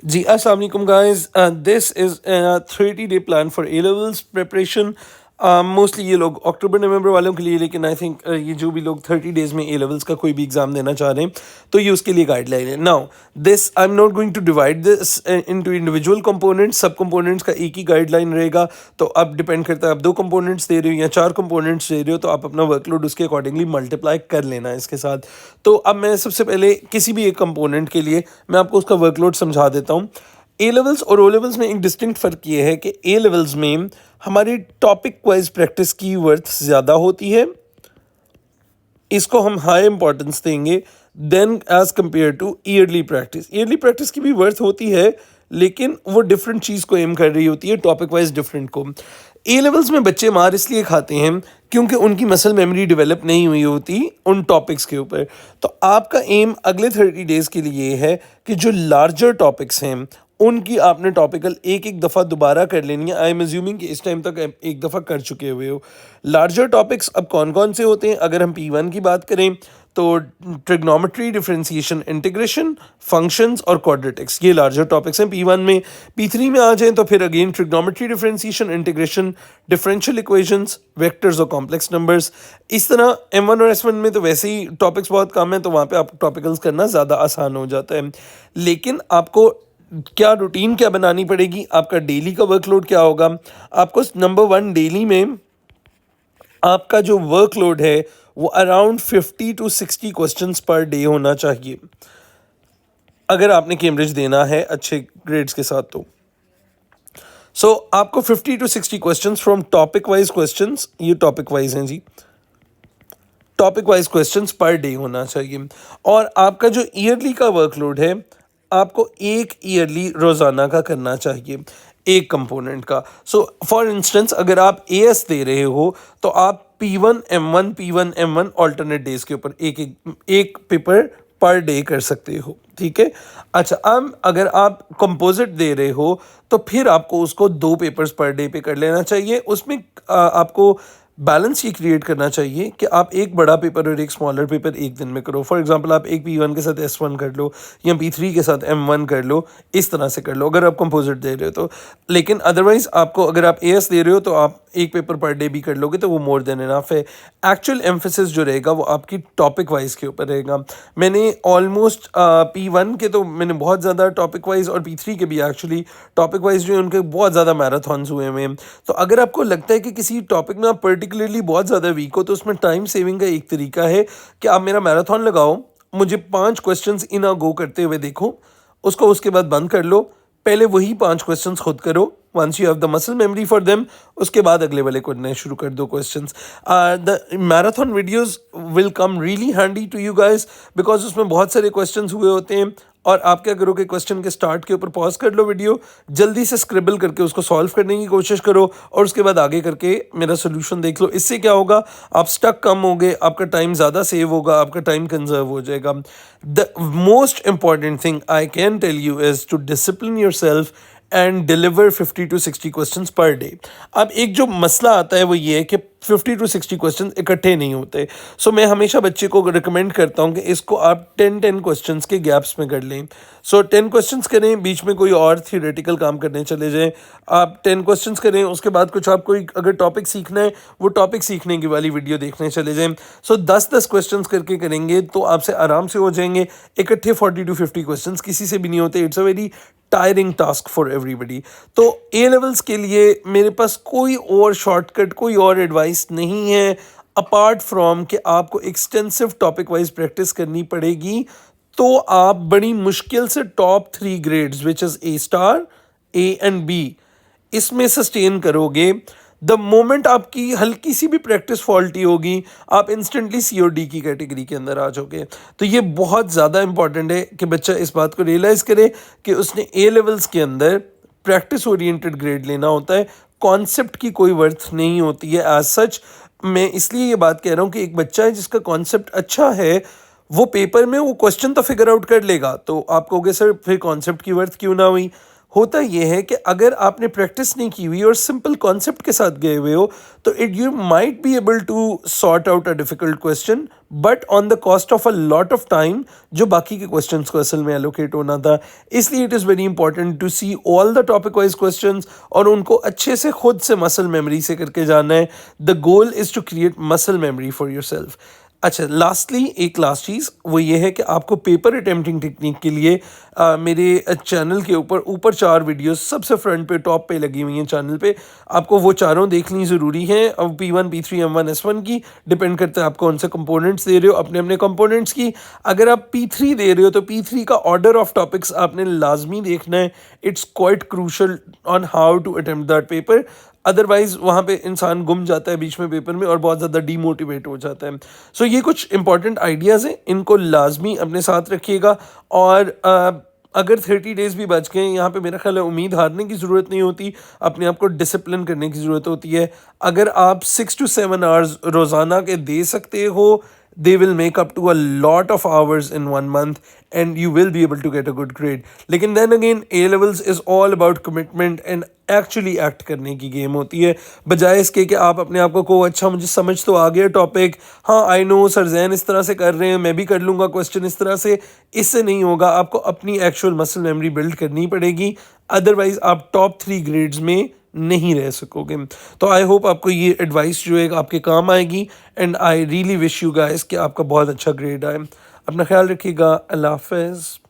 जी, अस्सलाम वालेकुम guys. This is 30 day plan for A levels preparation. Mostly ये लोग अक्टूबर नवंबर वालों के लिए, लेकिन आई थिंक ये जो भी लोग 30 डेज़ में ए लेवल्स का कोई भी एग्ज़ाम देना चाह रहे हैं तो ये उसके लिए गाइडलाइन है। Now this I am not going to divide this into individual components. सब कंपोनेंट्स का एक ही गाइडलाइन रहेगा। तो अब डिपेंड करता है आप 2 कंपोनेंट्स दे रहे हो या 4 कंपोनेंट्स दे रहे हो, तो आप अपना वर्कलोड उसके अकॉर्डिंगली मल्टीप्लाई कर लेना है इसके साथ। तो अब मैं सबसे पहले किसी भी एक कंपोनेंट के लिए मैं आपको उसका वर्कलोड समझा देता हूँ। ए लेवल्स और ओ लेवल्स में एक डिस्टिंक्ट फ़र्क ये है कि ए लेवल्स में हमारी टॉपिक वाइज प्रैक्टिस की वर्थ ज़्यादा होती है, इसको हम हाई इंपॉर्टेंस देंगे then as compare to yearly practice. Yearly practice की भी वर्थ होती है, लेकिन वो डिफरेंट चीज़ को एम कर रही होती है, टॉपिक वाइज डिफरेंट को। ए लेवल्स में बच्चे मार इसलिए खाते हैं क्योंकि उनकी मसल मेमोरी डेवलप नहीं हुई होती उन टॉपिक्स के ऊपर। तो आपका एम अगले 30 डेज़ के लिए ये है कि जो लार्जर टॉपिक्स हैं उनकी आपने टॉपिकल एक एक दफ़ा दोबारा कर लेनी है। आई एम एज्यूमिंग कि इस टाइम तक एक दफ़ा कर चुके हुए हो। लार्जर टॉपिक्स अब कौन कौन से होते हैं? अगर हम P1 की बात करें तो ट्रिग्नोमेट्री, डिफरेंशिएशन, इंटीग्रेशन, फंक्शंस और क्वाड्रेटिक्स, ये लार्जर टॉपिक्स हैं P1 में। P3 में आ जाएं तो फिर again trigonometry, differentiation, integration, differential equations, vectors और कॉम्प्लेक्स नंबर्स। इस तरह M1 और S1 में तो वैसे ही टॉपिक्स बहुत कम हैं, तो वहाँ पे आपको टॉपिकल्स करना ज़्यादा आसान हो जाता है। लेकिन आपको क्या रूटीन क्या बनानी पड़ेगी, आपका डेली का वर्कलोड क्या होगा? आपको नंबर 1 डेली में आपका जो वर्कलोड है वो around 50 to 60 questions per day होना चाहिए, अगर आपने कैम्ब्रिज देना है अच्छे ग्रेड्स के साथ। तो आपको 50 to 60 questions from topic wise questions, ये टॉपिक वाइज हैं जी, topic wise questions per day होना चाहिए। और आपका जो ईयरली का वर्कलोड है आपको एक ईयरली रोज़ाना का करना चाहिए, एक कंपोनेंट का। फॉर इंस्टेंस अगर आप एएस दे रहे हो तो आप P1 M1 ऑल्टरनेट डेज के ऊपर एक पेपर पर डे कर सकते हो, ठीक है। अच्छा, अब अगर आप कंपोजिट दे रहे हो तो फिर आपको उसको 2 पेपर्स पर डे पे कर लेना चाहिए। उसमें आपको बैलेंस ये क्रिएट करना चाहिए कि आप एक बड़ा पेपर और एक स्मॉलर पेपर एक दिन में करो। फॉर एग्जांपल आप एक P1 के साथ S1 कर लो या P3 के साथ M1 कर लो, इस तरह से कर लो अगर आप कंपोजिट दे रहे हो तो। लेकिन अदरवाइज आपको, अगर आप AS दे रहे हो तो आप एक पेपर पर डे भी कर लोगे तो वो मोर देन इनफ है। एक्चुअल एम्फेसिस जो रहेगा वो आपकी टॉपिक वाइज के ऊपर रहेगा। मैंने ऑलमोस्ट P1 के तो मैंने बहुत ज़्यादा टॉपिक वाइज, और P3 के भी एक्चुअली टॉपिक वाइज जो है उनके बहुत ज़्यादा मैराथॉन्स हुए हैं। तो अगर आपको लगता है कि किसी टॉपिक में आप पर्टिकुलरली बहुत ज़्यादा वीक हो तो उसमें टाइम सेविंग का एक तरीका है कि आप मेरा मैराथन लगाओ, मुझे 5 क्वेश्चंस इन अ गो करते हुए देखो, उसको उसके बाद बंद कर लो, पहले वही 5 क्वेश्चंस खुद करो। Once you have the muscle memory for them, उसके बाद अगले वाले करने शुरू कर दो questions. The marathon videos will come really handy to you guys, because उसमें बहुत सारे क्वेश्चंस हुए होते हैं। और आप क्या करोगे, क्वेश्चन के स्टार्ट के ऊपर पॉज कर लो वीडियो, जल्दी से स्क्रिबल करके उसको सॉल्व करने की कोशिश करो और उसके बाद आगे करके मेरा सोल्यूशन देख लो। इससे क्या होगा, आप स्टक कम होगे, आपका टाइम ज़्यादा सेव होगा, आपका टाइम कंजर्व हो जाएगा। The most important thing I can tell you is to discipline yourself and deliver 50 to 60 questions per day. अब एक जो मसला आता है वो ये है कि 50 टू 60 क्वेश्चंस इकट्ठे नहीं होते। मैं हमेशा बच्चे को रिकमेंड करता हूँ कि इसको आप 10 क्वेश्चंस के गैप्स में कर लें। 10 क्वेश्चंस करें, बीच में कोई और थियोरेटिकल काम करने चले जाएं। आप 10 क्वेश्चंस करें, उसके बाद कुछ आप कोई अगर टॉपिक सीखना है वो टॉपिक सीखने की वाली वीडियो देखने चले जाएं। 10-10 क्वेश्चंस करके करेंगे तो आपसे आराम से हो जाएंगे। इकट्ठे 40 टू 50 क्वेश्चंस किसी से भी नहीं होते। It's a very tiring task for everybody. तो ए लेवल्स के लिए मेरे पास कोई और शॉर्टकट, कोई और एडवाइस नहीं है अपार्ट फ्रॉम कि आपको एक्सटेंसिव टॉपिक वाइज प्रैक्टिस करनी पड़ेगी। तो आप बड़ी मुश्किल से top 3 grades which is A star, A and B, इसमें सस्टेन करोगे। द मोमेंट आपकी हल्की सी भी प्रैक्टिस फॉल्टी होगी, आप इंस्टेंटली COD की कैटेगरी के अंदर आ जाओगे। तो ये बहुत ज़्यादा इंपॉर्टेंट है कि बच्चा इस बात को रियलाइज़ करे कि उसने ए लेवल्स के अंदर प्रैक्टिस ओरिएंटेड ग्रेड लेना होता है। कॉन्सेप्ट की कोई वर्थ नहीं होती है एज सच। मैं इसलिए ये बात कह रहा हूँ कि एक बच्चा है जिसका कॉन्सेप्ट अच्छा है, वो पेपर में वो क्वेश्चन तो फिगर आउट कर लेगा। तो आप कहोगे सर फिर कॉन्सेप्ट की वर्थ क्यों ना हुई? होता ये है कि अगर आपने प्रैक्टिस नहीं की हुई और सिंपल कॉन्सेप्ट के साथ गए हुए हो तो it you might be able to sort out a difficult question, but on the cost of a lot of time जो बाकी के क्वेश्चंस को असल में एलोकेट होना था। इसलिए it is very important to see all the topic wise questions और उनको अच्छे से खुद से मसल मेमोरी से करके जाना है। The goal is to create muscle memory for yourself. अच्छा, लास्टली एक लास्ट चीज़ वो ये है कि आपको पेपर अटेम्प्टिंग टेक्निक के लिए मेरे चैनल के ऊपर 4 वीडियोस सबसे फ्रंट पे टॉप पे लगी हुई हैं चैनल पे। आपको वो चारों देखनी ज़रूरी हैं। अब P1 P3 M1 S1 की डिपेंड करता है आप कौन से कंपोनेंट्स दे रहे हो अपने अपने कंपोनेंट्स की। अगर आप P3 दे रहे हो तो P3 का ऑर्डर ऑफ टॉपिक्स आपने लाजमी देखना है। It's quite crucial on how to attempt that paper. Otherwise वहाँ पे इंसान गुम जाता है बीच में पेपर में और बहुत ज़्यादा डीमोटिवेट हो जाता है। सो ये कुछ इंपॉर्टेंट आइडियाज़ हैं, इनको लाजमी अपने साथ रखिएगा। और अगर 30 डेज़ भी बच गए यहाँ पे मेरा ख्याल है उम्मीद हारने की ज़रूरत नहीं होती, अपने आप को डिसिप्लिन करने की ज़रूरत होती है। अगर आप 6 to 7 आवर्स रोज़ाना के दे सकते हो, they will make up to a lot of hours in 1 month and you will be able to get a good grade. लेकिन then again A levels is all about commitment and actually act करने की game होती है, बजाय इसके कि आप अपने आप को कहो अच्छा मुझे समझ तो आ गया टॉपिक, हाँ आई नो सर जैन इस तरह से कर रहे हैं मैं भी कर लूँगा क्वेश्चन इस तरह से। इससे नहीं होगा, आपको अपनी एक्चुअल मसल मेमोरी बिल्ड करनी पड़ेगी, अदरवाइज आप टॉप 3 ग्रेड्स में नहीं रह सकोगे। तो आई होप आपको ये एडवाइस जो है आपके काम आएगी and I really wish you guys कि आपका बहुत अच्छा ग्रेड आए। अपना ख्याल रखिएगा। अल्लाह हाफ़िज़।